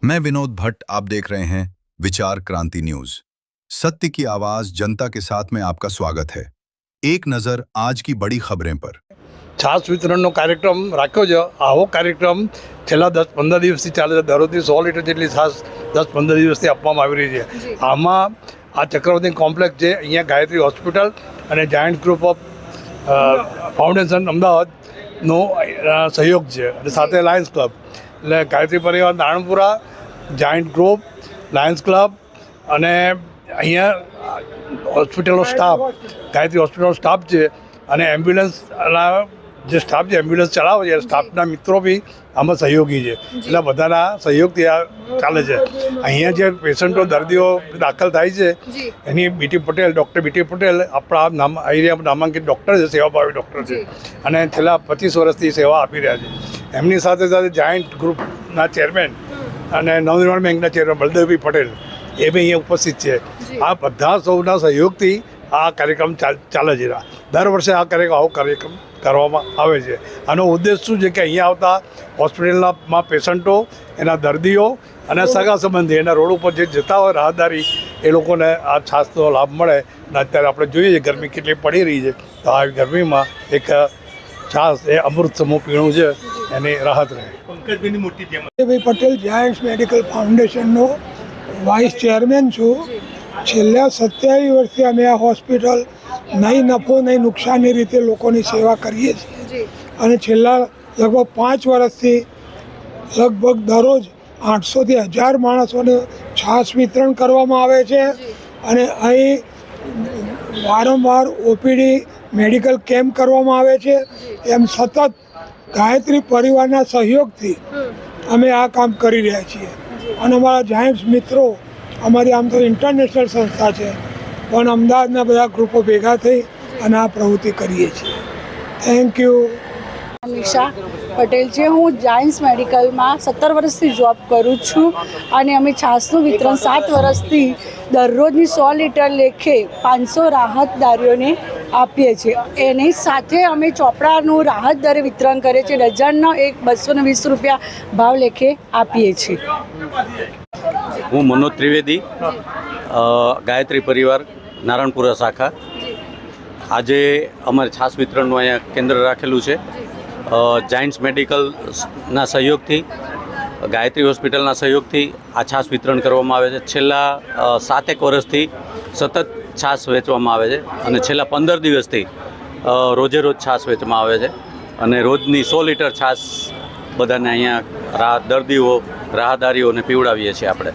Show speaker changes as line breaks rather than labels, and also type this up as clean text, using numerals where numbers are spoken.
मैं विनोद भट्ट, आप देख रहे हैं विचार क्रांति न्यूज। सत्य की आवाज जनता के साथ में आपका स्वागत है। एक नजर आज की बड़ी खबरें पर।
છાસ વિતરણનો કાર્યક્રમ રાખ્યો છે। આવો કાર્યક્રમ છેલ્લા 10-15 દિવસથી ચાલે છે। દરરોજની 100 લીટર જેટલી છાસ 10-15 દિવસથી આપવામાં આવી રહી છે। આમાં આ ચક્રવર્તી કોમ્પ્લેક્સ છે, અહીંયા ગાયત્રી હોસ્પિટલ અને જાયન્ટ ગ્રુપ ઓફ ફાઉન્ડેશન અમદાવાદનો સહયોગ છે અને સાથે લાયન્સ ક્લબ, એટલે ગાયત્રી પરિવાર Naranpura, giant group, Lions club અને અહીંયા હોસ્પિટલનો સ્ટાફ, ગાયત્રી હોસ્પિટલનો સ્ટાફ છે અને એમ્બ્યુલન્સના જે સ્ટાફ છે, એમ્બ્યુલન્સ ચલાવે છે, સ્ટાફના મિત્રો બી આમાં સહયોગી છે, એટલે બધાના સહયોગથી આ ચાલે છે। અહીંયા જે પેશન્ટો, દર્દીઓ દાખલ થાય છે એની BT Patel, doctor BT Patel આપણા એરિયા નામાંકિત ડૉક્ટર છે, સેવાભાવી ડૉક્ટર છે અને છેલ્લા 25 વર્ષથી સેવા આપી રહ્યા છે। એમની સાથે સાથે જાયન્ટ ગ્રુપના ચેરમેન અને નવનિર્માણ બેંકના ચેરમેન બલદેવભાઈ પટેલ એ બી અહીંયા ઉપસ્થિત છે। આ બધા સૌના સહયોગથી આ કાર્યક્રમ ચાલે છે। દર વર્ષે આ આવો કાર્યક્રમ કરવામાં આવે છે। આનો ઉદ્દેશ શું છે કે અહીંયા આવતા હોસ્પિટલના પેશન્ટો, એના દર્દીઓ અને સગા સંબંધી, એના રોડ ઉપર જે જતા હોય રાહદારી, એ લોકોને આ છાસનો લાભ મળે। અને અત્યારે આપણે જોઈએ છીએ ગરમી કેટલી પડી રહી છે, તો આ ગરમીમાં એક છાસ એ અમૃત સમૂહ પીણું છે, એની રાહત રહે।
પંકજભાઈ પટેલ, જાયન્ટ્સ મેડિકલ ફાઉન્ડેશનનો વાઇસ ચેરમેન છું। છેલ્લા 27 વર્ષથી અમે આ હોસ્પિટલ નહીં નફો નહીં નુકસાનની રીતે લોકોની સેવા કરીએ છીએ અને છેલ્લા લગભગ 5 વર્ષથી લગભગ દરરોજ 800થી 1000 માણસોને છાસ વિતરણ કરવામાં આવે છે અને અહીં વારંવાર ઓપીડી મેડિકલ કેમ્પ કરવામાં આવે છે। એમ સતત ગાયત્રી પરિવારના સહયોગથી અમે આ કામ કરી રહ્યા છીએ અને અમારા જાયન્ટ્સ મિત્રો, અમારી આમ તો ઇન્ટરનેશનલ સંસ્થા છે પણ અમદાવાદના બધા ગ્રુપો ભેગા થઈ અને આ પ્રવૃત્તિ કરીએ છીએ। Thank you.
નિશા પટેલ છે, હું જાયન્ટ્સ મેડિકલમાં 17 વર્ષથી જોબ કરું છું અને અમે છાસનું વિતરણ 7 વર્ષથી દરરોજની 100 લીટર લેખે 500 રાહતદારીઓને આપીએ છીએ। એની સાથે અમે ચોપડાનું રાહત દરે વિતરણ કરીએ છીએ। ડઝનનો એક 220 રૂપિયા ભાવ લેખે આપીએ છીએ।
હું મનોજ ત્રિવેદી, ગાયત્રી પરિવાર નારણપુરા શાખા। આજે અમારે છાસ વિતરણનું અહીંયા કેન્દ્ર રાખેલું છે। જાયન્ટ્સ મેડિકલના સહયોગથી, ગાયત્રી હોસ્પિટલના સહયોગથી આ છાસ વિતરણ કરવામાં આવે છે। છેલ્લા 7 વર્ષથી સતત છાસ વેચવામાં આવે છે અને છેલ્લા 15 દિવસથી રોજે રોજ છાસ વેચવામાં આવે છે અને રોજની 100 લીટર છાસ બધાને અહીંયા દર્દીઓ, રાહદારીઓને પીવડાવીએ છીએ આપણે।